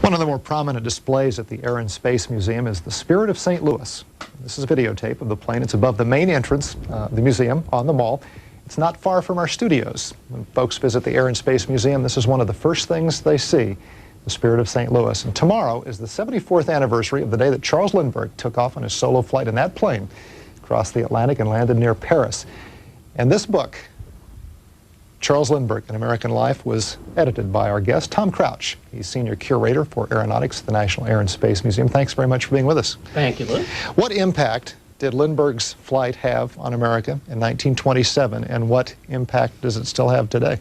One of the more prominent displays at the Air and Space Museum is the Spirit of St. Louis. This is a videotape of the plane. It's above the main entrance of the museum on the mall. It's not far from our studios. When folks visit the Air and Space Museum, this is one of the first things they see, the Spirit of St. Louis. And tomorrow is the 74th anniversary of the day that Charles Lindbergh took off on his solo flight in that plane across the Atlantic and landed near Paris. And this book, Charles Lindbergh, An American Life, was edited by our guest, Tom Crouch. He's Senior Curator for Aeronautics at the National Air and Space Museum. Thanks very much for being with us. Thank you, Lou. What impact did Lindbergh's flight have on America in 1927, and what impact does it still have today?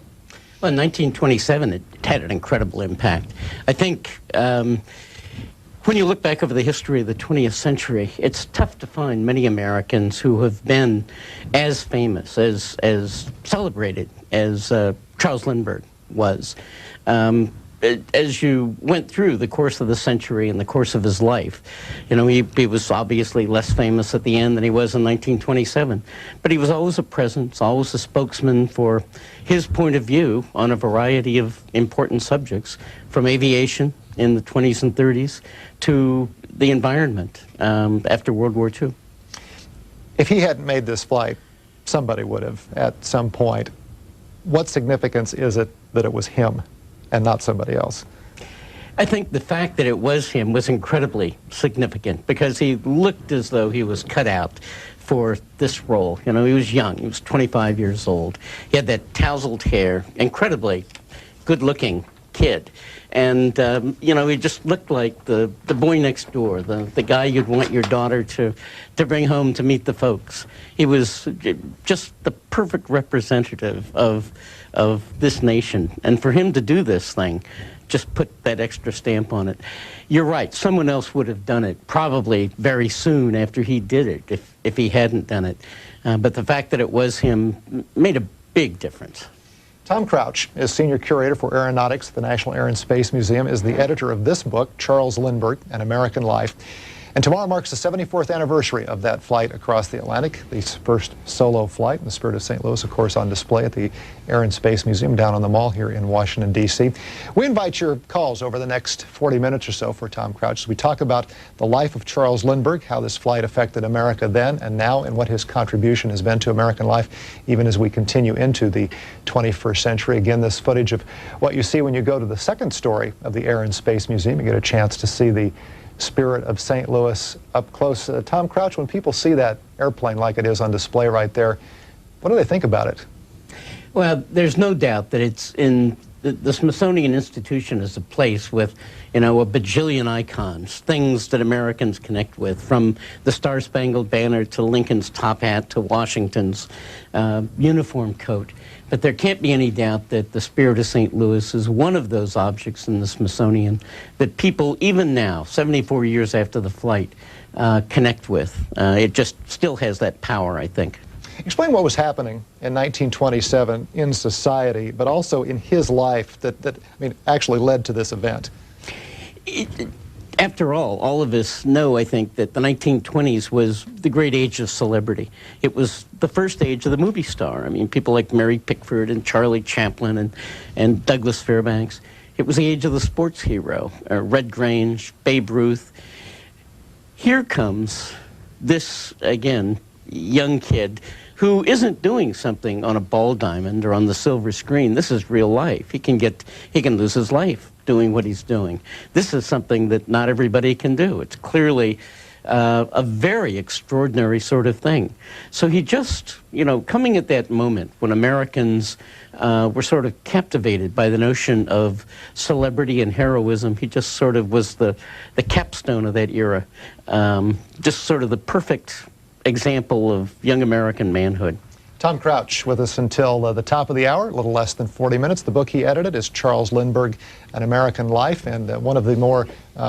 Well, in 1927, it had an incredible impact. I think when you look back over the history of the 20th century, it's tough to find many Americans who have been as famous, as celebrated as Charles Lindbergh was. As you went through the course of the century and the course of his life, you know, he was obviously less famous at the end than he was in 1927, but he was always a presence, always a spokesman for his point of view on a variety of important subjects, from aviation in the 20s and 30s to the environment after World War II. If he hadn't made this flight, somebody would have at some point. What significance is it that it was him and not somebody else? I think the fact that it was him was incredibly significant because he looked as though he was cut out for this role. You know, he was young. He was 25 years old. He had that tousled hair, incredibly good-looking kid. And, you know, he just looked like the boy next door, the guy you'd want your daughter to bring home to meet the folks. He was just the perfect representative of this nation. And for him to do this thing, just put that extra stamp on it. You're right, someone else would have done it probably very soon after he did it if he hadn't done it. But the fact that it was him made a big difference. Tom Crouch is Senior Curator for Aeronautics at the National Air and Space Museum, is the editor of this book, Charles Lindbergh, An American Life. And tomorrow marks the 74th anniversary of that flight across the Atlantic, the first solo flight in the Spirit of St. Louis, of course, on display at the Air and Space Museum down on the mall here in Washington, D.C. We invite your calls over the next 40 minutes or so for Tom Crouch as we talk about the life of Charles Lindbergh, how this flight affected America then and now, and what his contribution has been to American life, even as we continue into the 21st century. Again, this footage of what you see when you go to the second story of the Air and Space Museum. You get a chance to see the Spirit of St. Louis up close. Tom Crouch, when people see that airplane like it is on display right there, what do they think about it? Well, there's no doubt that it's in the Smithsonian Institution is a place with, you know, a bajillion icons, things that Americans connect with, from the Star-Spangled Banner to Lincoln's top hat to Washington's uniform coat. But there can't be any doubt that the Spirit of St. Louis is one of those objects in the Smithsonian that people, even now, 74 years after the flight, connect with. It just still has that power, I think. Explain what was happening in 1927 in society, but also in his life that I mean, actually led to this event. After all of us know, I think, that the 1920s was the great age of celebrity. It was the first age of the movie star. I mean, people like Mary Pickford and Charlie Chaplin and Douglas Fairbanks. It was the age of the sports hero, Red Grange, Babe Ruth. Here comes this, again, young kid who isn't doing something on a ball diamond or on the silver screen. This is real life. He can lose his life doing what he's doing. This is something that not everybody can do. It's clearly a very extraordinary sort of thing. So he just, you know, coming at that moment when Americans were sort of captivated by the notion of celebrity and heroism, he just sort of was the capstone of that era. Just sort of the perfect example of young American manhood. Tom Crouch with us until the top of the hour, a little less than 40 minutes. The book he edited is Charles Lindbergh, An American Life, and one of the more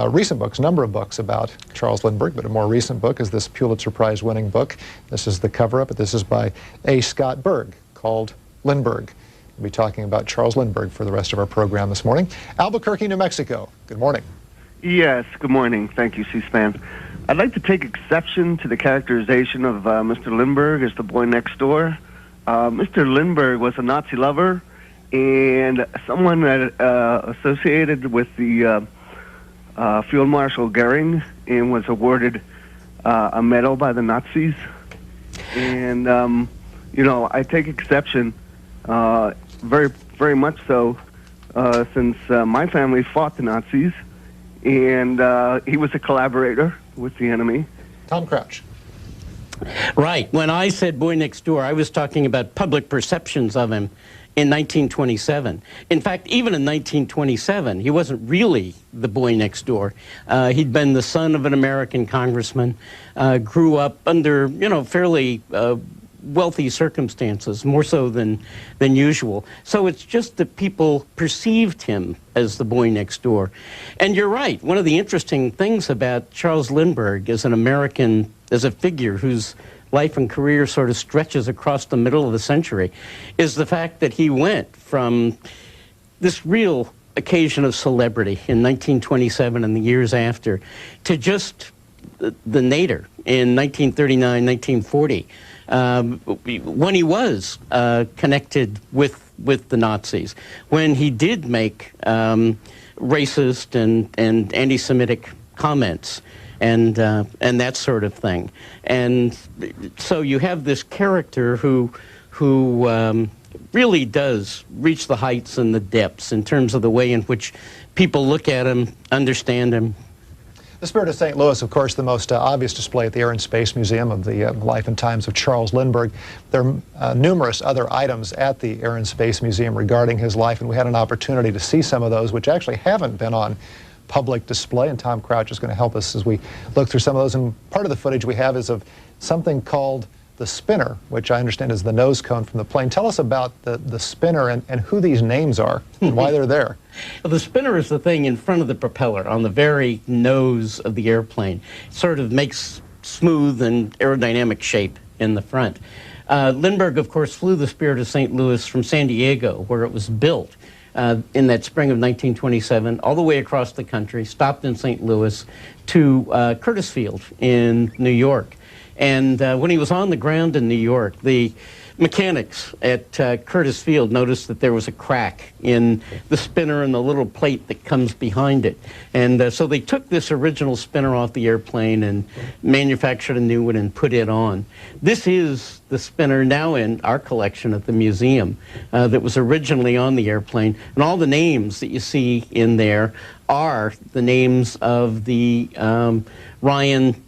recent books, number of books about Charles Lindbergh, but a more recent book is this Pulitzer Prize-winning book. This is the cover up. This is by A. Scott Berg, called Lindbergh. We'll be talking about Charles Lindbergh for the rest of our program this morning. Albuquerque, New Mexico. Good morning. Yes, good morning. Thank you, C-SPAN. I'd like to take exception to the characterization of Mr. Lindbergh as the boy next door. Mr. Lindbergh was a Nazi lover and someone that associated with the Field Marshal Goering and was awarded a medal by the Nazis. And, you know, I take exception, very, very much so, since my family fought the Nazis, and he was a collaborator with the enemy. Tom Crouch. Right. When I said boy next door, I was talking about public perceptions of him in 1927. In fact, even in 1927, he wasn't really the boy next door. He'd been the son of an American congressman, grew up under, you know, fairly wealthy circumstances, more so than usual. So it's just that people perceived him as the boy next door. And you're right, one of the interesting things about Charles Lindbergh as an American, as a figure whose life and career sort of stretches across the middle of the century, is the fact that he went from this real occasion of celebrity in 1927 and the years after to just the nadir in 1939, 1940, when he was connected with the Nazis, when he did make racist and anti-Semitic comments and that sort of thing. And so you have this character who really does reach the heights and the depths in terms of the way in which people look at him, understand him. The Spirit of St. Louis, of course, the most obvious display at the Air and Space Museum of the life and times of Charles Lindbergh. There are numerous other items at the Air and Space Museum regarding his life, and we had an opportunity to see some of those, which actually haven't been on public display, and Tom Crouch is going to help us as we look through some of those. And part of the footage we have is of something called the spinner, which I understand is the nose cone from the plane. Tell us about the spinner and who these names are and why they're there. Well, the spinner is the thing in front of the propeller on the very nose of the airplane. It sort of makes smooth and aerodynamic shape in the front. Lindbergh, of course, flew the Spirit of St. Louis from San Diego, where it was built in that spring of 1927, all the way across the country, stopped in St. Louis to Curtis Field in New York. And when he was on the ground in New York, the mechanics at Curtis Field noticed that there was a crack in the spinner and the little plate that comes behind it. And so they took this original spinner off the airplane and manufactured a new one and put it on. This is the spinner now in our collection at the museum that was originally on the airplane. And all the names that you see in there are the names of the Ryan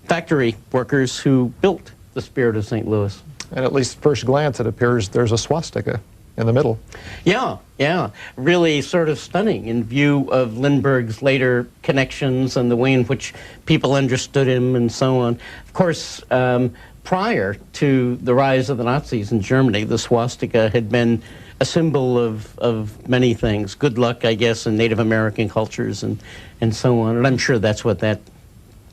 factory workers who built the Spirit of St. Louis. And at least first glance, it appears there's a swastika in the middle. Yeah, yeah. Really sort of stunning in view of Lindbergh's later connections and the way in which people understood him and so on. Of course, prior to the rise of the Nazis in Germany, the swastika had been a symbol of many things. Good luck, I guess, in Native American cultures and so on. And I'm sure that's what that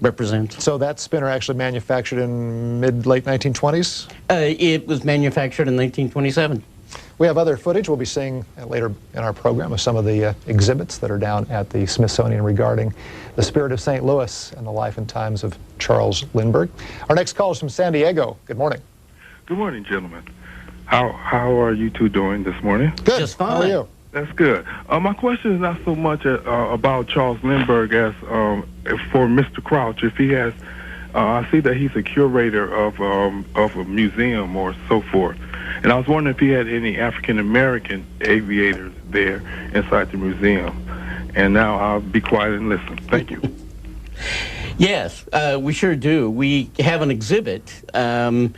represents. So that spinner actually manufactured in late 1920s? It was manufactured in 1927. We have other footage we'll be seeing later in our program of some of the exhibits that are down at the Smithsonian regarding the Spirit of St. Louis and the life and times of Charles Lindbergh. Our next call is from San Diego. Good morning. Good morning, gentlemen. How are you two doing this morning? Good. Just fine. How are you? That's good. My question is not so much about Charles Lindbergh as for Mr. Crouch. If he has, I see that he's a curator of a museum or so forth, and I was wondering if he had any African American aviators there inside the museum. And now I'll be quiet and listen. Thank you. Yes, we sure do. We have an exhibit on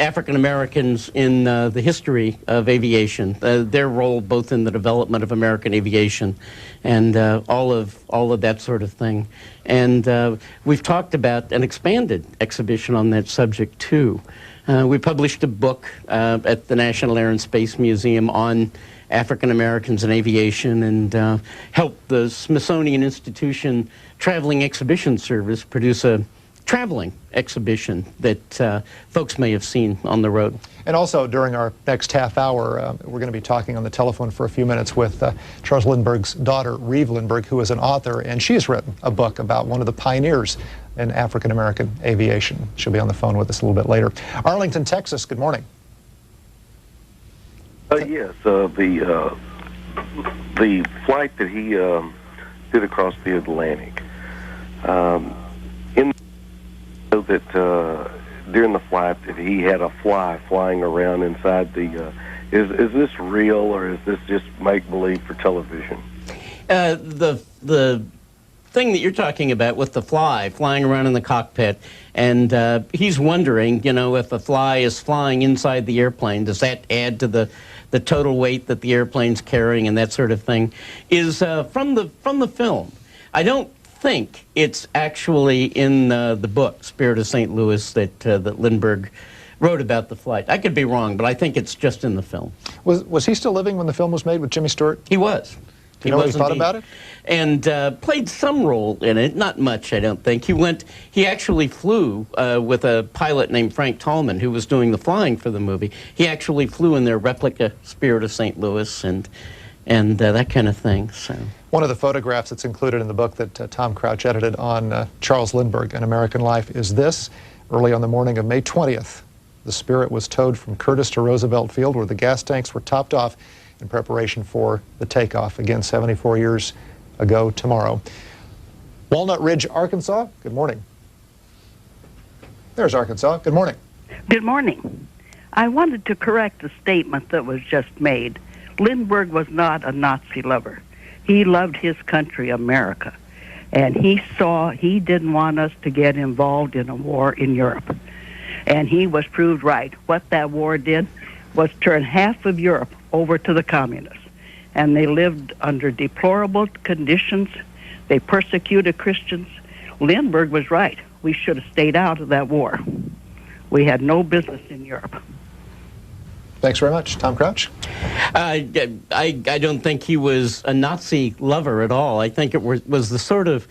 African Americans in the history of aviation, their role both in the development of American aviation and all of that sort of thing. And we've talked about an expanded exhibition on that subject too. We published a book at the National Air and Space Museum on African Americans in aviation and helped the Smithsonian Institution Traveling Exhibition Service produce a traveling exhibition that folks may have seen on the road. And also during our next half hour, we're going to be talking on the telephone for a few minutes with Charles Lindbergh's daughter, Reeve Lindbergh, who is an author, and she's written a book about one of the pioneers in African American aviation. She'll be on the phone with us a little bit later. Arlington, Texas, good morning. Yes, the flight that he did across the Atlantic. In so that during the flight that he had a fly flying around inside the. Is this real, or is this just make believe for television? The thing that you're talking about with the fly flying around in the cockpit, and he's wondering, you know, if a fly is flying inside the airplane, does that add to the total weight that the airplane's carrying and that sort of thing, is from the film. I don't think it's actually in the book Spirit of St. Louis that Lindbergh wrote about the flight. I could be wrong, but I think it's just in the film. Was he still living when the film was made with Jimmy Stewart? He was. Do you know what he thought about it? And played some role in it, not much, I don't think. He actually flew with a pilot named Frank Tallman, who was doing the flying for the movie. He actually flew in their replica Spirit of St. Louis and that kind of thing. So one of the photographs that's included in the book that Tom Crouch edited on Charles Lindbergh, An American Life, is this. Early on the morning of May 20th, the Spirit was towed from Curtis to Roosevelt Field, where the gas tanks were topped off in preparation for the takeoff, again 74 years ago tomorrow. Walnut Ridge, Arkansas, good morning. There's Arkansas, good morning. Good morning. I wanted to correct a statement that was just made. Lindbergh was not a Nazi lover. He loved his country, America, and he didn't want us to get involved in a war in Europe. And he was proved right. What that war did was turn half of Europe over to the communists. And they lived under deplorable conditions. They persecuted Christians. Lindbergh was right. We should have stayed out of that war. We had no business in Europe. Thanks very much. Tom Crouch? I don't think he was a Nazi lover at all. I think it was the sort of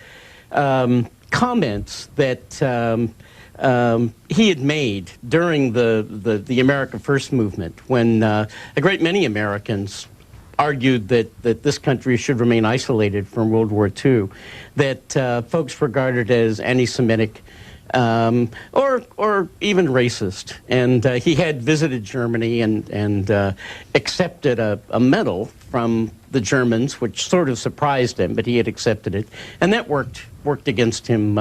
comments that he had made during the America First movement, when a great many Americans argued that this country should remain isolated from World War II, that folks regarded as anti-Semitic or even racist. And he had visited Germany and accepted a medal from the Germans, which sort of surprised him, but he had accepted it. And that worked against him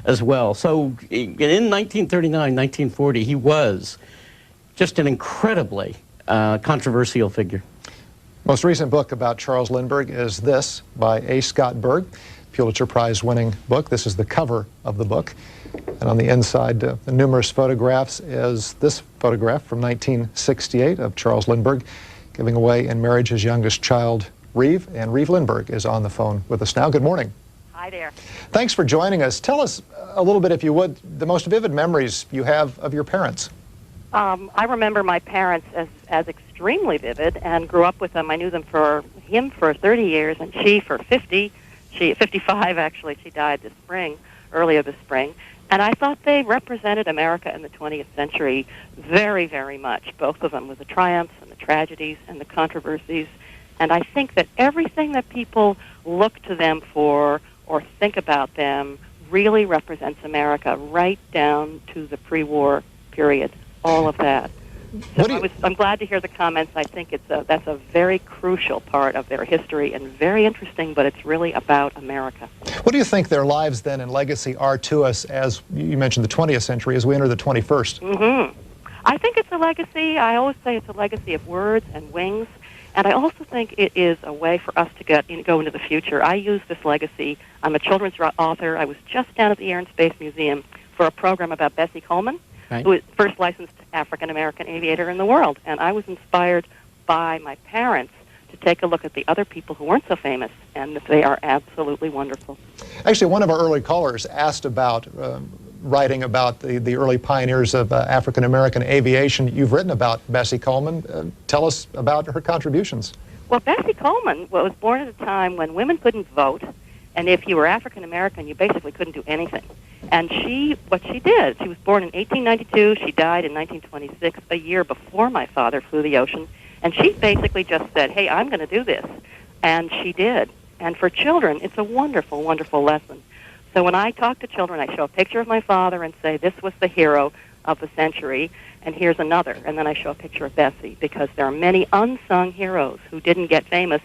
as well. So in 1939, 1940, he was just an incredibly controversial figure. Most recent book about Charles Lindbergh is this, by A. Scott Berg, Pulitzer Prize-winning book. This is the cover of the book. And on the inside, the numerous photographs, is this photograph from 1968 of Charles Lindbergh giving away in marriage his youngest child, Reeve. And Reeve Lindbergh is on the phone with us now. Good morning. Hi there. Thanks for joining us. Tell us a little bit, if you would, the most vivid memories you have of your parents. I remember my parents as extremely vivid, and grew up with them. I knew them for 30 years, and she for 50. 55 actually. She died earlier this spring. And I thought they represented America in the 20th century very, very much, both of them, with the triumphs and the tragedies and the controversies. And I think that everything that people look to them for or think about them really represents America, right down to the period, all of that. So I'm glad to hear the comments. I think that's a very crucial part of their history and very interesting, but it's really about America. What do you think their lives then and legacy are to us, as you mentioned, the 20th century, as we enter the 21st? Mm-hmm. I think it's a legacy. I always say it's a legacy of words and wings. And I also think it is a way for us to go into the future. I use this legacy. I'm a children's author. I was just down at the Air and Space Museum for a program about Bessie Coleman, right, who was first licensed African-American aviator in the world. And I was inspired by my parents to take a look at the other people who weren't so famous, and they are absolutely wonderful. Actually, one of our early callers asked about writing about the early pioneers of African-American aviation. You've written about Bessie Coleman. Tell us about her contributions. Well, Bessie Coleman was born at a time when women couldn't vote, and if you were African-American, you basically couldn't do anything. And what she did, she was born in 1892, she died in 1926, a year before my father flew the ocean, and she basically just said, hey, I'm going to do this. And she did. And for children, it's a wonderful, wonderful lesson. So when I talk to children, I show a picture of my father and say, this was the hero of the century, and here's another. And then I show a picture of Bessie, because there are many unsung heroes who didn't get famous.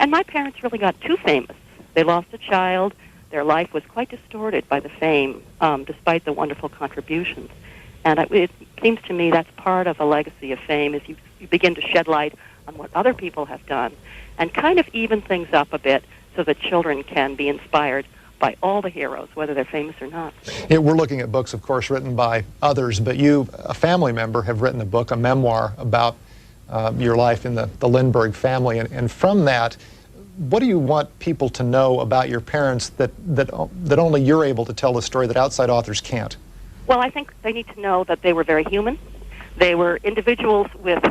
And my parents really got too famous They lost a child. Their life was quite distorted by the fame, despite the wonderful contributions. And it seems to me that's part of a legacy of fame, is you begin to shed light on what other people have done and kind of even things up a bit so that children can be inspired by all the heroes, whether they're famous or not. Yeah, we're looking at books, of course, written by others, but you, a family member, have written a book, a memoir about your life in the Lindbergh family. And from that, what do you want people to know about your parents that only you're able to tell the story that outside authors can't? Well, I think they need to know that they were very human. They were individuals with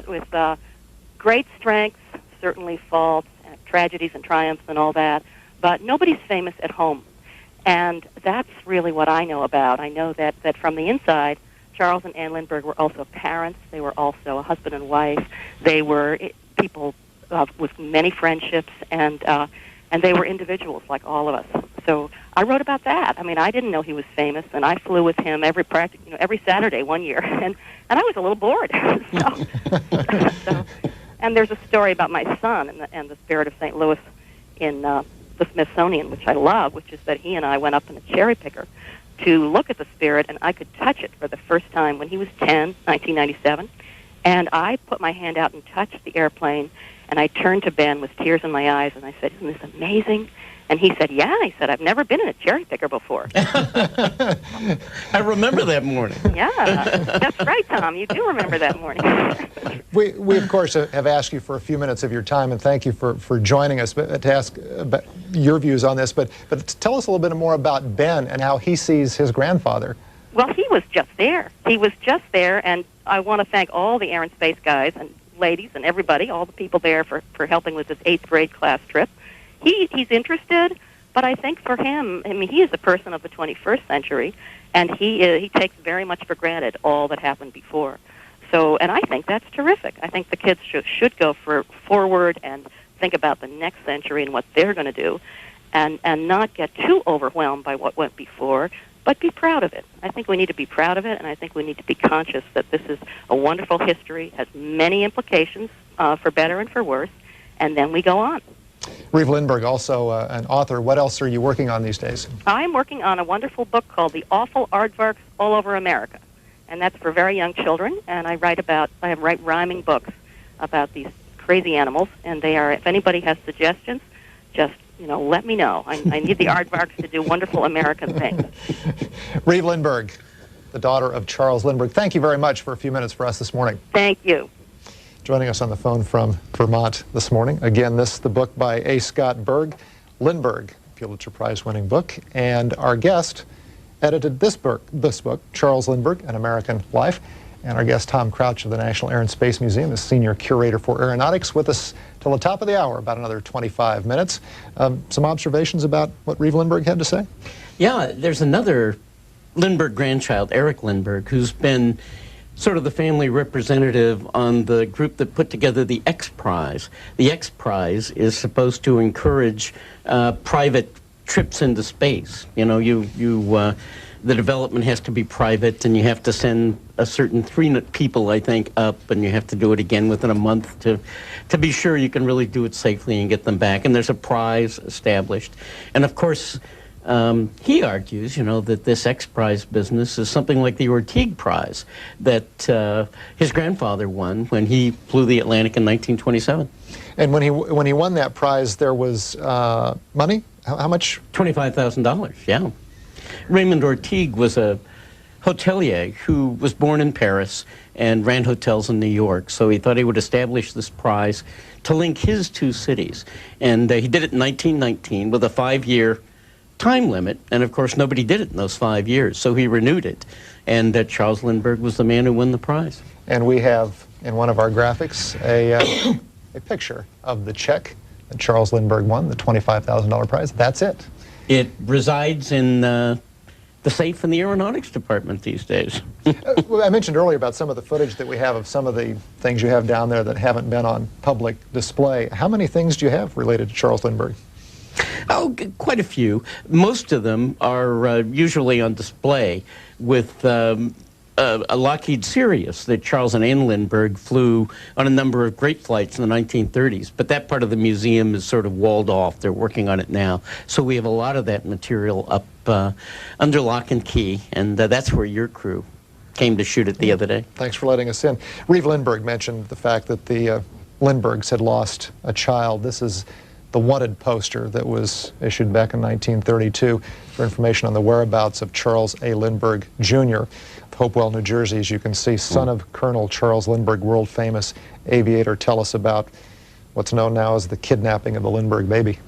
great strengths, certainly faults, and tragedies and triumphs and all that, but nobody's famous at home. And that's really what I know about. I know that from the inside, Charles and Anne Lindbergh were also parents. They were also a husband and wife. They were people with many friendships, and they were individuals like all of us. So I wrote about that. I mean, I didn't know he was famous, and I flew with him every Saturday one year, and I was a little bored. And there's a story about my son and the spirit of St. Louis in the Smithsonian, which I love, which is that he and I went up in a cherry picker to look at the spirit, and I could touch it for the first time when he was 10, 1997. And I put my hand out and touched the airplane, and I turned to Ben with tears in my eyes, and I said, "Isn't this amazing?" And he said, "Yeah." He said, "I've never been in a cherry picker before." I remember that morning. Yeah, that's right, Tom. You do remember that morning. We of course, have asked you for a few minutes of your time, and thank you for joining us, but to ask about your views on this. But tell us a little bit more about Ben and how he sees his grandfather. Well, he was just there. He was just there, and I want to thank all the Air and Space guys and ladies and everybody, all the people there for helping with this 8th grade class trip. He's interested, but I think for him, I mean, he is a person of the 21st century, and he takes very much for granted all that happened before. So, and I think that's terrific. I think the kids should go forward and think about the next century and what they're going to do, and not get too overwhelmed by what went before, but be proud of it. I think we need to be proud of it, and I think we need to be conscious that this is a wonderful history, has many implications for better and for worse, and then we go on. Reeve Lindbergh, also an author. What else are you working on these days? I'm working on a wonderful book called The Awful Aardvarks All Over America, and that's for very young children, and I write rhyming books about these crazy animals, and they are, if anybody has suggestions, just let me know. I need the aardvarks to do wonderful American things. Reeve Lindbergh, the daughter of Charles Lindbergh. Thank you very much for a few minutes for us this morning. Thank you. Joining us on the phone from Vermont this morning. Again, the book by A. Scott Berg, Lindbergh, Pulitzer Prize-winning book. And our guest edited this book, Charles Lindbergh, An American Life. And our guest, Tom Crouch of the National Air and Space Museum, is Senior Curator for Aeronautics, with us till the top of the hour, about another 25 minutes. Some observations about what Reeve Lindbergh had to say? Yeah, there's another Lindbergh grandchild, Eric Lindbergh, who's been sort of the family representative on the group that put together the X Prize. The X Prize is supposed to encourage private trips into space. The development has to be private, and you have to send a certain 3 people, I think, up, and you have to do it again within a month to be sure you can really do it safely and get them back. And there's a prize established. And of course, he argues, that this X Prize business is something like the Orteig Prize that his grandfather won when he flew the Atlantic in 1927. And when he won that prize, there was money? How much? $25,000, yeah. Raymond Orteig was a hotelier who was born in Paris and ran hotels in New York. So he thought he would establish this prize to link his 2 cities. And he did it in 1919 with a 5-year time limit. And of course, nobody did it in those 5 years. So he renewed it. And Charles Lindbergh was the man who won the prize. And we have, in one of our graphics, a picture of the check that Charles Lindbergh won, the $25,000 prize. That's it. It resides in the safe in the aeronautics department these days. I mentioned earlier about some of the footage that we have of some of the things you have down there that haven't been on public display. How many things do you have related to Charles Lindbergh? Oh, quite a few. Most of them are usually on display with a Lockheed Sirius that Charles and Anne Lindbergh flew on a number of great flights in the 1930s. But that part of the museum is sort of walled off. They're working on it now. So we have a lot of that material up under lock and key, and that's where your crew came to shoot it the other day. Thanks for letting us in. Reeve Lindbergh mentioned the fact that the Lindberghs had lost a child. This is the wanted poster that was issued back in 1932 for information on the whereabouts of Charles A. Lindbergh, Jr. of Hopewell, New Jersey. As you can see, son of Colonel Charles Lindbergh, world-famous aviator. Tell us about what's known now as the kidnapping of the Lindbergh baby.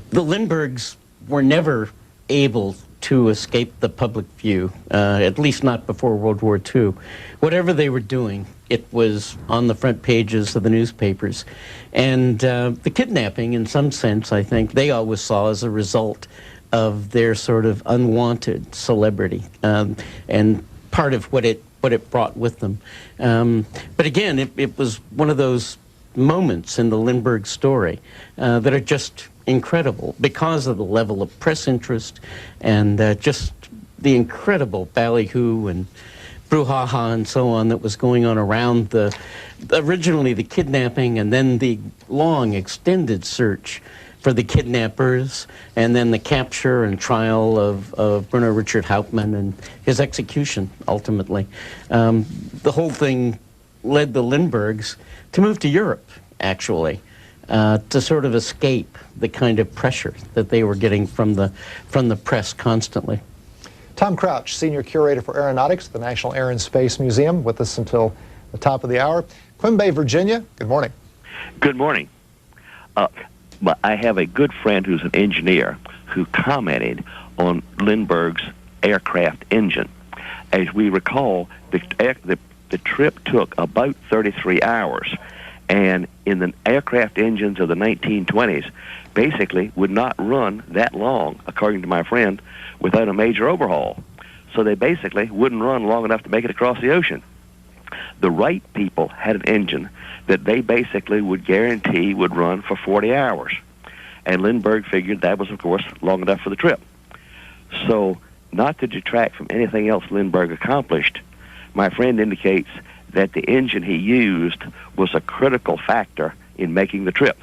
The Lindberghs were never able to escape the public view, at least not before World War II. Whatever they were doing, it was on the front pages of the newspapers. And the kidnapping, in some sense, I think, they always saw as a result of their sort of unwanted celebrity, and part of what it brought with them. But again, it was one of those moments in the Lindbergh story that are just incredible because of the level of press interest and just the incredible ballyhoo and brouhaha and so on that was going on around originally the kidnapping, and then the long extended search for the kidnappers, and then the capture and trial of Bruno Richard Hauptmann and his execution ultimately. The whole thing led the Lindberghs to move to Europe, actually, to sort of escape the kind of pressure that they were getting from the press constantly. Tom Crouch, Senior Curator for Aeronautics at the National Air and Space Museum, with us until the top of the hour. Quimby, Virginia, good morning. Good morning. I have a good friend who's an engineer who commented on Lindbergh's aircraft engine. As we recall, the trip took about 33 hours, and in the aircraft engines of the 1920s, basically would not run that long, according to my friend, without a major overhaul. So they basically wouldn't run long enough to make it across the ocean. The Wright people had an engine that they basically would guarantee would run for 40 hours. And Lindbergh figured that was, of course, long enough for the trip. So, not to detract from anything else Lindbergh accomplished, my friend indicates that the engine he used was a critical factor in making the trip.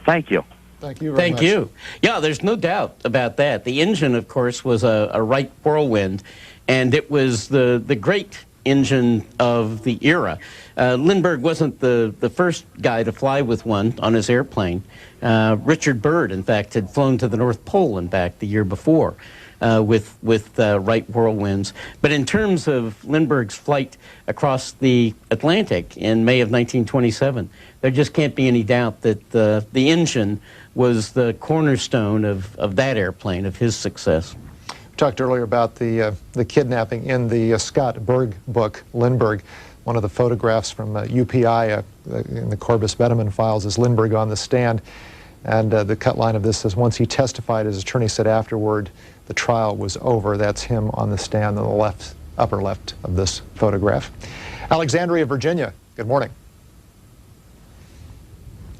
Thank you. Thank you very much. Thank you. Yeah, there's no doubt about that. The engine, of course, was a Wright Whirlwind, and it was the great engine of the era. Lindbergh wasn't the first guy to fly with one on his airplane. Richard Byrd, in fact, had flown to the North Pole and back the year before with Wright Whirlwinds. But in terms of Lindbergh's flight across the Atlantic in May of 1927, there just can't be any doubt that the engine was the cornerstone of that airplane, of his success. We talked earlier about the kidnapping in the Scott Berg book, Lindbergh. One of the photographs from UPI in the Corbis Bedeman files is Lindbergh on the stand. And the cut line of this says, once he testified, his attorney said afterward, the trial was over. That's him on the stand on the left, upper left of this photograph. Alexandria, Virginia, good morning.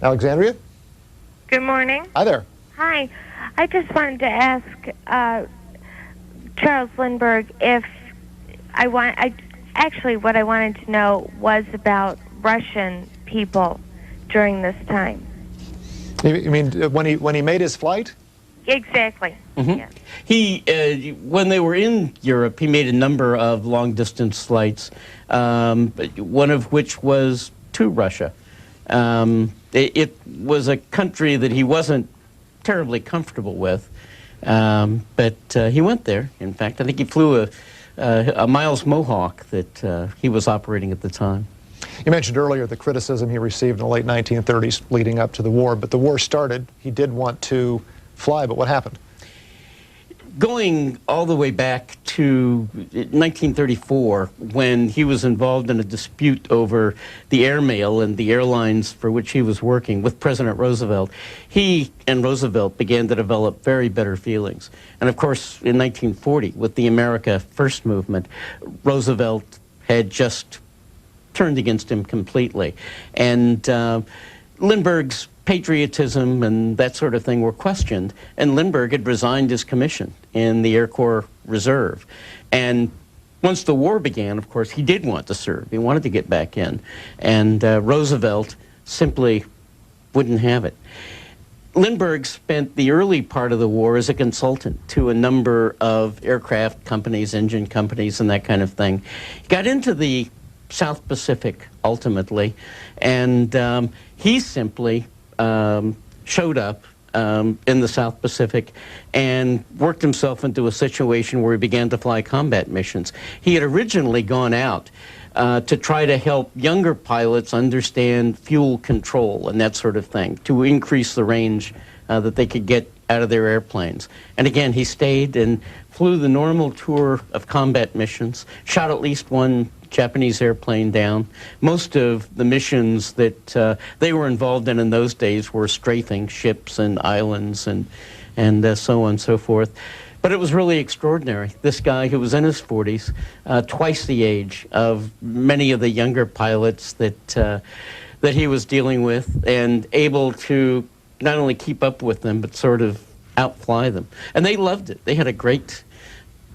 Alexandria? Good morning. Hi there. Hi. I just wanted to ask Charles Lindbergh if actually what I wanted to know was about Russian people during this time. You mean when he made his flight? Exactly. Mm-hmm. Yeah. He, when they were in Europe, he made a number of long-distance flights, one of which was to Russia. It was a country that he wasn't terribly comfortable with, but he went there. In fact, I think he flew a Miles Mohawk that he was operating at the time. You mentioned earlier the criticism he received in the late 1930s leading up to the war, but the war started. He did want to fly, but what happened? Going all the way back to 1934, when he was involved in a dispute over the airmail and the airlines for which he was working with President Roosevelt, he and Roosevelt began to develop very bitter feelings. And of course, in 1940, with the America First movement, Roosevelt had just turned against him completely. And Lindbergh's patriotism and that sort of thing were questioned, and Lindbergh had resigned his commission in the Air Corps Reserve. And once the war began, of course, he did want to serve. He wanted to get back in. And Roosevelt simply wouldn't have it. Lindbergh spent the early part of the war as a consultant to a number of aircraft companies, engine companies, and that kind of thing. He got into the South Pacific, ultimately, and he simply showed up in the South Pacific and worked himself into a situation where he began to fly combat missions. He had originally gone out to try to help younger pilots understand fuel control and that sort of thing, to increase the range that they could get out of their airplanes. And again, he stayed and flew the normal tour of combat missions, shot at least one Japanese airplane down. Most of the missions that they were involved in those days were strafing ships and islands and so on and so forth. But it was really extraordinary. This guy who was in his 40s, twice the age of many of the younger pilots that he was dealing with, and able to not only keep up with them, but sort of outfly them. And they loved it. They had a great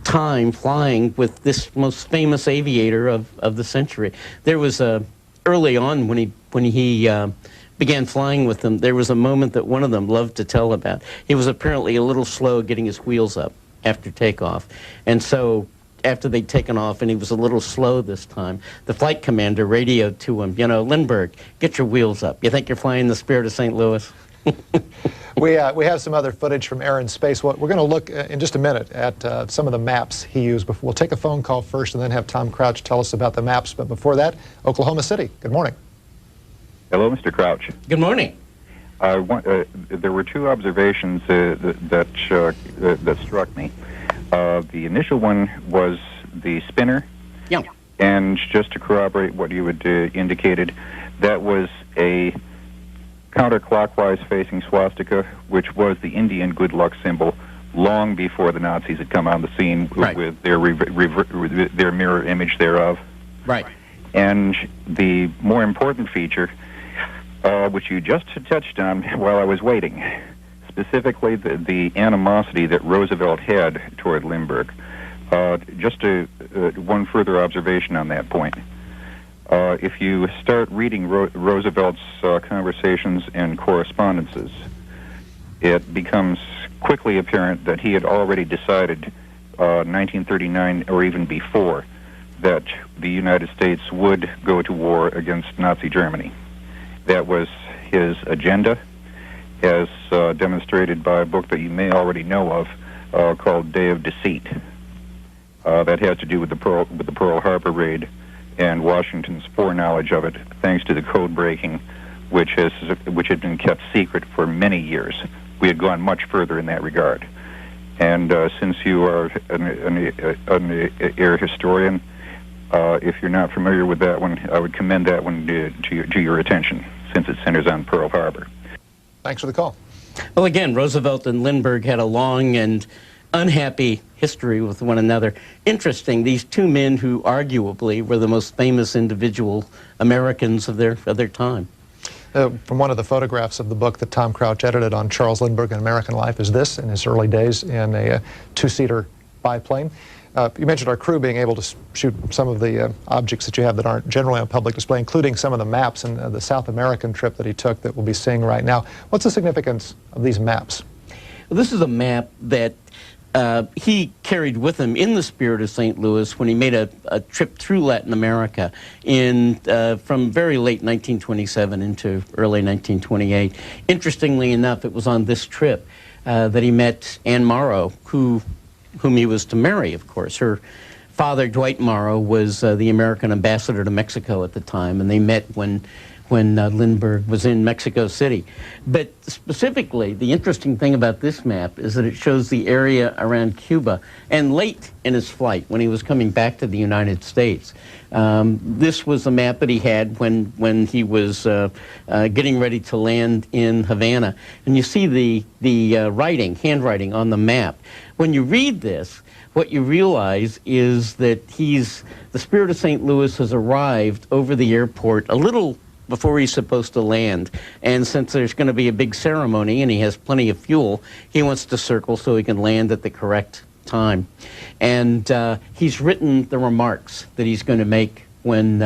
time flying with this most famous aviator of the century. There was early on when he began flying with them, there was a moment that one of them loved to tell about. He was apparently a little slow getting his wheels up after takeoff. And so after they'd taken off and he was a little slow this time, the flight commander radioed to him, Lindbergh, get your wheels up. You think you're flying the Spirit of St. Louis? We have some other footage from Air and Space. We're going to look in just a minute at some of the maps he used. We'll take a phone call first and then have Tom Crouch tell us about the maps. But before that, Oklahoma City. Good morning. Hello, Mr. Crouch. Good morning. There were two observations that struck me. The initial one was the spinner. Yeah. And just to corroborate what you had indicated, that was a counterclockwise facing swastika, which was the Indian good luck symbol long before the Nazis had come on the scene with their mirror image thereof. Right. And the more important feature, which you just touched on while I was waiting, specifically the animosity that Roosevelt had toward Lindbergh. Just one further observation on that point. If you start reading Roosevelt's conversations and correspondences, it becomes quickly apparent that he had already decided, 1939 or even before, that the United States would go to war against Nazi Germany. That was his agenda, as demonstrated by a book that you may already know of called Day of Deceit. That has to do with the Pearl Harbor raid and Washington's foreknowledge of it, thanks to the code breaking, which had been kept secret for many years. We had gone much further in that regard. And since you are an air historian, if you're not familiar with that one, I would commend that one to your attention, since it centers on Pearl Harbor. Thanks for the call. Well, again, Roosevelt and Lindbergh had a long and unhappy history with one another. Interesting, these two men who arguably were the most famous individual Americans of their time. From one of the photographs of the book that Tom Crouch edited on Charles Lindbergh and American life is this, in his early days in a two-seater biplane. You mentioned our crew being able to shoot some of the objects that you have that aren't generally on public display, including some of the maps and the South American trip that he took that we'll be seeing right now. What's the significance of these maps? Well, this is a map that he carried with him in the Spirit of St. Louis when he made a trip through Latin America from very late 1927 into early 1928. Interestingly enough, it was on this trip that he met Anne Morrow, whom he was to marry, of course. Her father, Dwight Morrow, was the American ambassador to Mexico at the time, and they met when Lindbergh was in Mexico City. But specifically, the interesting thing about this map is that it shows the area around Cuba, and late in his flight, when he was coming back to the United States. This was a map that he had when he was getting ready to land in Havana. And you see the handwriting on the map. When you read this, what you realize is that the Spirit of St. Louis has arrived over the airport a little before he's supposed to land. And since there's going to be a big ceremony and he has plenty of fuel, he wants to circle so he can land at the correct time. And he's written the remarks that he's going to make when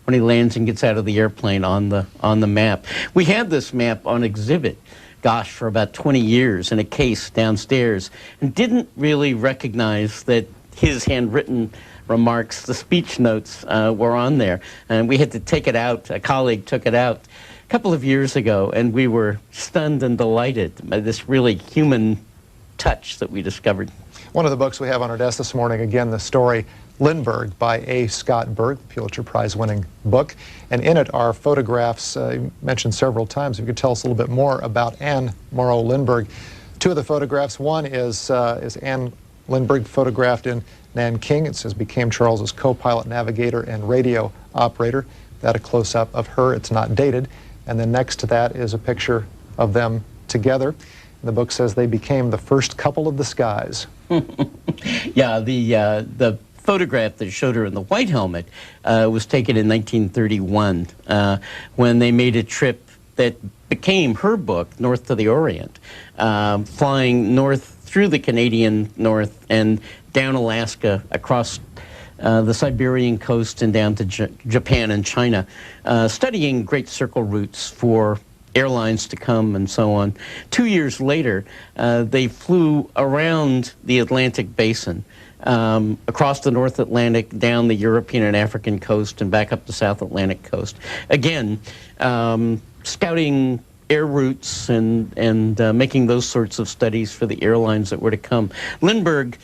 he lands and gets out of the airplane on the map. We had this map on exhibit, gosh, for about 20 years in a case downstairs, and didn't really recognize that his handwritten remarks, the speech notes, were on there. And we had to take it out. A colleague took it out a couple of years ago, and we were stunned and delighted by this really human touch that we discovered. One of the books we have on our desk this morning, again, the story Lindbergh by A. Scott Berg, Pulitzer Prize-winning book. And in it are photographs you mentioned several times. If you could tell us a little bit more about Anne Morrow Lindbergh. Two of the photographs, one is Anne Lindbergh photographed in Nanking. It says became Charles's co-pilot, navigator, and radio operator. That a close-up of her. It's not dated. And then next to that is a picture of them together. The book says they became the first couple of the skies. Yeah, the photograph that showed her in the white helmet was taken in 1931 when they made a trip that became her book, North to the Orient, flying north through the Canadian North and down Alaska, across the Siberian coast and down to Japan and China, studying great circle routes for airlines to come and so on. 2 years later, they flew around the Atlantic basin, across the North Atlantic, down the European and African coast, and back up the South Atlantic coast. Again, scouting air routes and making those sorts of studies for the airlines that were to come. Lindbergh,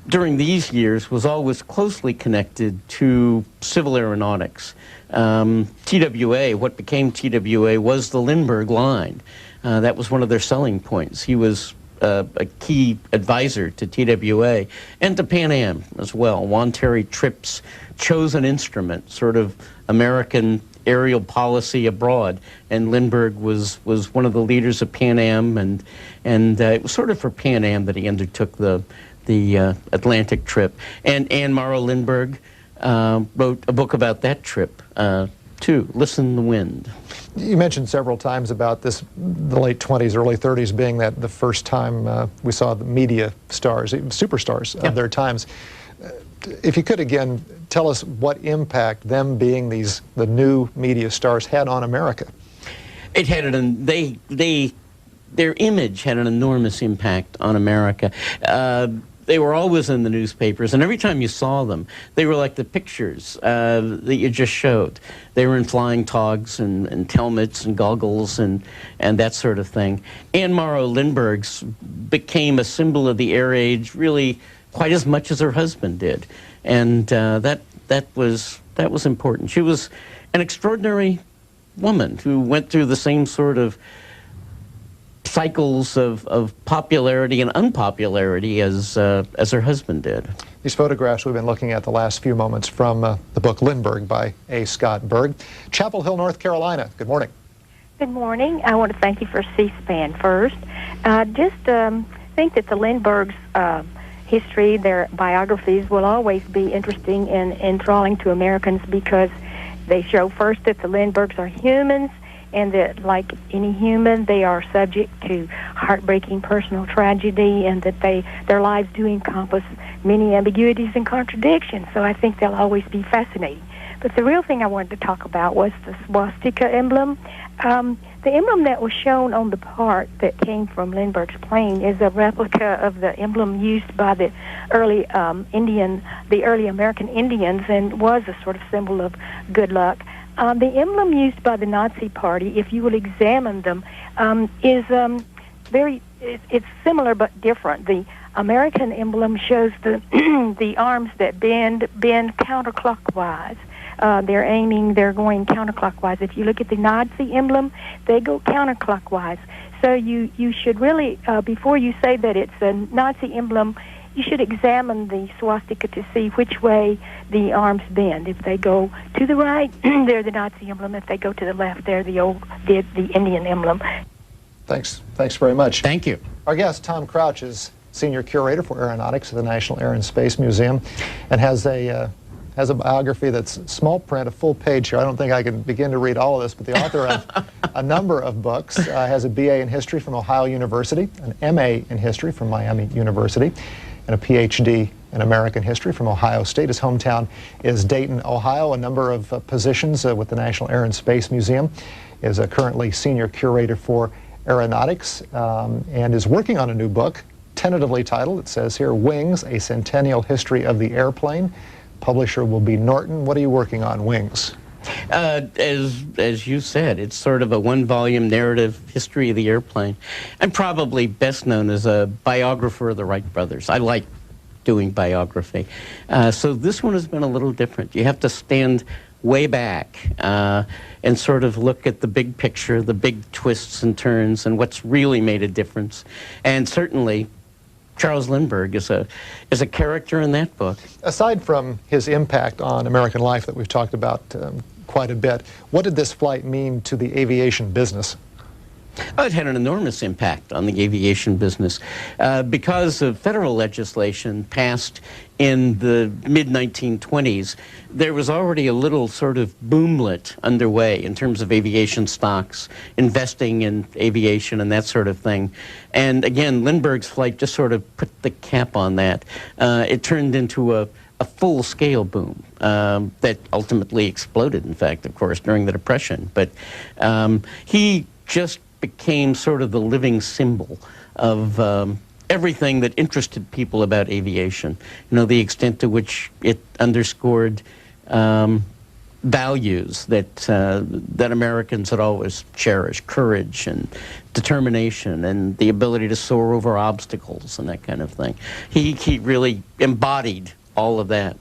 during these years, was always closely connected to civil aeronautics. TWA, what became TWA, was the Lindbergh line. That was one of their selling points. He was a key advisor to TWA and to Pan Am as well. Juan Terry Tripp's chosen instrument, sort of American aerial policy abroad, and Lindbergh was one of the leaders of Pan Am, and it was sort of for Pan Am that he undertook the Atlantic trip. And Anne Morrow Lindbergh wrote a book about that trip too, Listen the Wind. You mentioned several times about this, the late 20s, early 30s being that the first time we saw the media stars, superstars of their times. If you could again tell us what impact them being the new media stars had on America. It had their image had an enormous impact on America. They were always in the newspapers, and every time you saw them, they were like the pictures that you just showed. They were in flying togs and helmets and goggles and that sort of thing. Anne Morrow Lindbergh became a symbol of the air age really quite as much as her husband did, and that was important. She was an extraordinary woman who went through the same sort of cycles of popularity and unpopularity as her husband did. These photographs we've been looking at the last few moments from the book Lindbergh by A. Scott Berg. Chapel Hill, North Carolina. Good morning. Good morning. I want to thank you for C-SPAN first. Just think that the Lindbergh's history, their biographies, will always be interesting and enthralling to Americans because they show first that the Lindberghs are humans, and that, like any human, they are subject to heartbreaking personal tragedy, and that their lives do encompass many ambiguities and contradictions. So I think they'll always be fascinating. But the real thing I wanted to talk about was the swastika emblem. The emblem that was shown on the part that came from Lindbergh's plane is a replica of the emblem used by the early American Indians, and was a sort of symbol of good luck. The emblem used by the Nazi Party, if you will examine them, is it's similar but different. The American emblem shows the the arms that bend counterclockwise. They're going counterclockwise. If you look at the Nazi emblem, they go counterclockwise. So you should really, before you say that it's a Nazi emblem, you should examine the swastika to see which way the arms bend. If they go to the right, they're the Nazi emblem. If they go to the left, they're the Indian emblem. Thanks very much. Thank you. Our guest, Tom Crouch, is Senior Curator for Aeronautics at the National Air and Space Museum, and has a biography that's small print, a full page here. I don't think I can begin to read all of this, but the author of a number of books, has a BA in History from Ohio University, an MA in History from Miami University, and a PhD in American history from Ohio State. His hometown is Dayton, Ohio. A number of positions with the National Air and Space Museum. Is currently senior curator for aeronautics and is working on a new book, tentatively titled, it says here, Wings, A Centennial History of the Airplane. Publisher will be Norton. What are you working on, Wings? As you said, it's sort of a one-volume narrative history of the airplane. I'm probably best known as a biographer of the Wright brothers. I like doing biography. So this one has been a little different. You have to stand way back and sort of look at the big picture, the big twists and turns, and what's really made a difference. And certainly, Charles Lindbergh is a character in that book. Aside from his impact on American life that we've talked about quite a bit, what did this flight mean to the aviation business? Oh, it had an enormous impact on the aviation business because of federal legislation passed in the mid-1920s. There was already a little sort of boomlet underway in terms of aviation stocks, investing in aviation and that sort of thing. And again, Lindbergh's flight just sort of put the cap on that. It turned into a full-scale boom that ultimately exploded, in fact, of course, during the Depression. But he just became sort of the living symbol of everything that interested people about aviation. You know, the extent to which it underscored values that Americans had always cherished, courage and determination and the ability to soar over obstacles and that kind of thing. He really embodied all of that.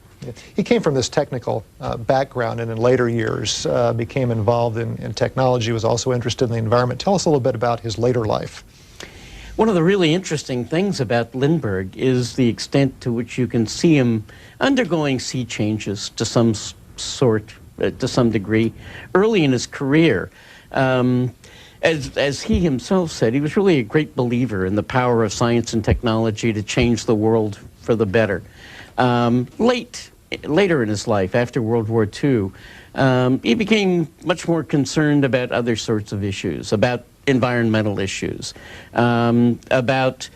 He came from this technical background and in later years became involved in technology, was also interested in the environment. Tell us a little bit about his later life. One of the really interesting things about Lindbergh is the extent to which you can see him undergoing sea changes to some sort, to some degree, early in his career. As he himself said, he was really a great believer in the power of science and technology to change the world for the better. Later in his life, after World War II, he became much more concerned about other sorts of issues, about environmental issues, about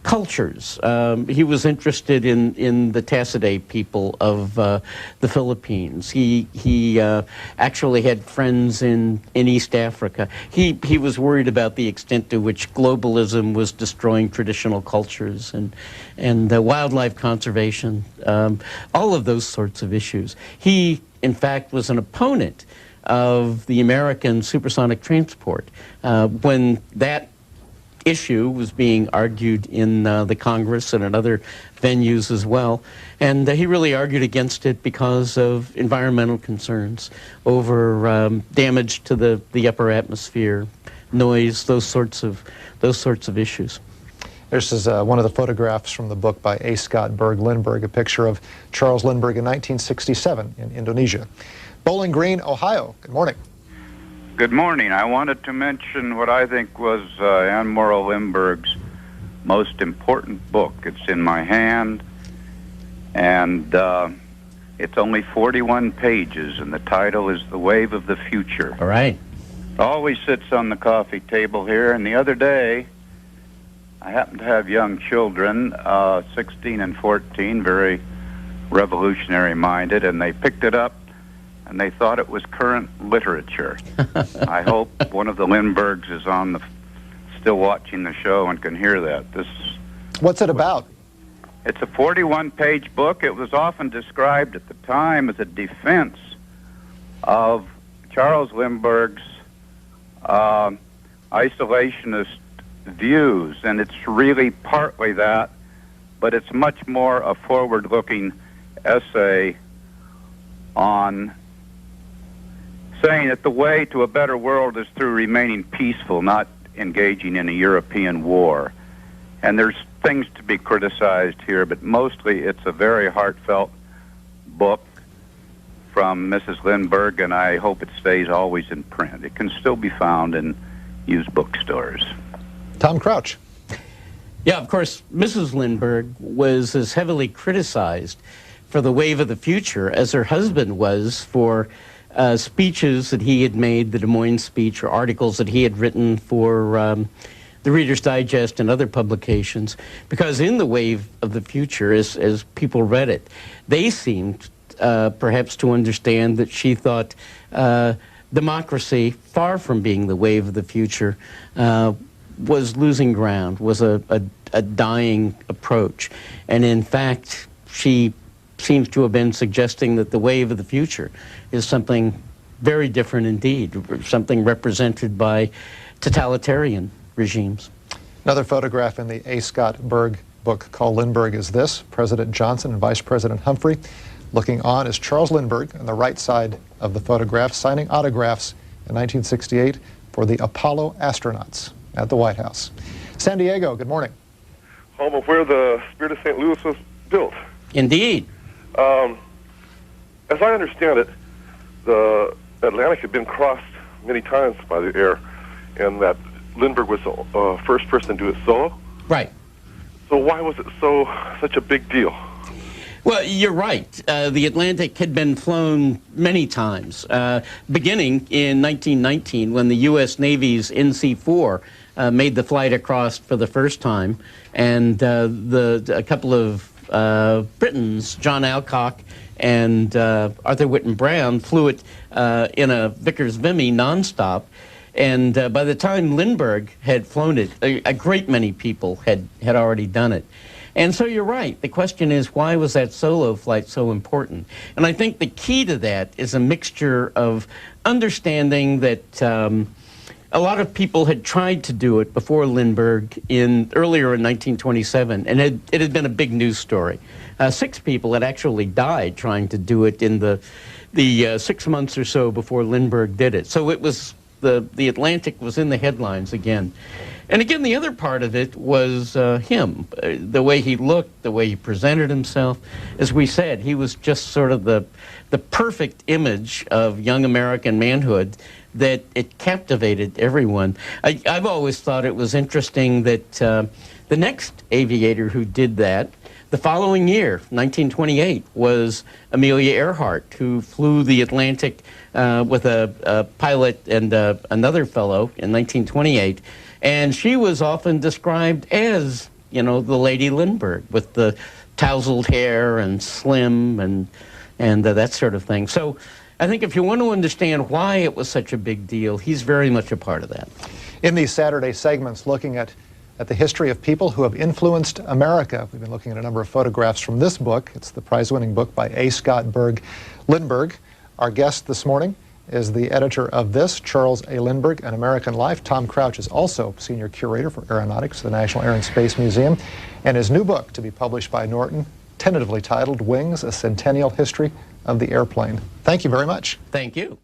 cultures. He was interested in the Tassidae people of the Philippines. He actually had friends in East Africa. He was worried about the extent to which globalism was destroying traditional cultures and wildlife conservation, all of those sorts of issues. He, in fact, was an opponent of the American supersonic transport. When that issue was being argued in the Congress and in other venues as well. And he really argued against it because of environmental concerns over damage to the upper atmosphere, noise, those sorts of issues. This is one of the photographs from the book by A. Scott Berg Lindbergh, a picture of Charles Lindbergh in 1967 in Indonesia. Bowling Green, Ohio. Good morning. Good morning. I wanted to mention what I think was Admiral Lindbergh's most important book. It's in my hand, and it's only 41 pages, and the title is The Wave of the Future. All right. It always sits on the coffee table here, and the other day, I happen to have young children, 16 and 14, very revolutionary-minded, and they picked it up, and they thought it was current literature. I hope one of the Lindberghs is still watching the show and can hear that. What's it about? It's a 41-page book. It was often described at the time as a defense of Charles Lindbergh's isolationist views, and it's really partly that, but it's much more a forward-looking essay on saying that the way to a better world is through remaining peaceful, not engaging in a European war. And there's things to be criticized here, but mostly it's a very heartfelt book from Mrs. Lindbergh, and I hope it stays always in print. It can still be found in used bookstores. Tom Crouch. Yeah, of course, Mrs. Lindbergh was as heavily criticized for The Wave of the Future as her husband was for speeches that he had made, the Des Moines speech, or articles that he had written for the Reader's Digest and other publications, because in The Wave of the Future, as people read it, they seemed perhaps to understand that she thought democracy, far from being the wave of the future, was losing ground, was a dying approach. And in fact, she seems to have been suggesting that the wave of the future is something very different indeed, something represented by totalitarian regimes. Another photograph in the A. Scott Berg book called Lindbergh is this. President Johnson and Vice President Humphrey. Looking on is Charles Lindbergh on the right side of the photograph, signing autographs in 1968 for the Apollo astronauts at the White House. San Diego, good morning. Home of where the Spirit of St. Louis was built. Indeed. As I understand it, the Atlantic had been crossed many times by the air, and that Lindbergh was the first person to do it solo. Right. So why was it such a big deal? Well, you're right. The Atlantic had been flown many times, beginning in 1919 when the U.S. Navy's NC-4 made the flight across for the first time, and a couple of Britons, John Alcock and Arthur Whitten Brown, flew it in a Vickers-Vimy nonstop. And by the time Lindbergh had flown it, a great many people had already done it. And so you're right. The question is, why was that solo flight so important? And I think the key to that is a mixture of understanding that a lot of people had tried to do it before Lindbergh earlier in 1927, and it had been a big news story. 6 people had actually died trying to do it in the 6 months or so before Lindbergh did it. So it was the Atlantic was in the headlines again. And again, the other part of it was him, the way he looked, the way he presented himself. As we said, he was just sort of the perfect image of young American manhood, that it captivated everyone. I've always thought it was interesting that the next aviator who did that, the following year, 1928, was Amelia Earhart, who flew the Atlantic with a pilot and another fellow in 1928. And she was often described as, you know, the Lady Lindbergh, with the tousled hair and slim and that sort of thing. So I think if you want to understand why it was such a big deal, he's very much a part of that. In these Saturday segments, looking at the history of people who have influenced America, we've been looking at a number of photographs from this book. It's the prize-winning book by A. Scott Berg Lindbergh. Our guest this morning is the editor of this, Charles A. Lindbergh, An American Life. Tom Crouch is also senior curator for aeronautics at the National Air and Space Museum. And his new book, to be published by Norton, tentatively titled Wings, A Centennial History of the Airplane. Thank you very much. Thank you.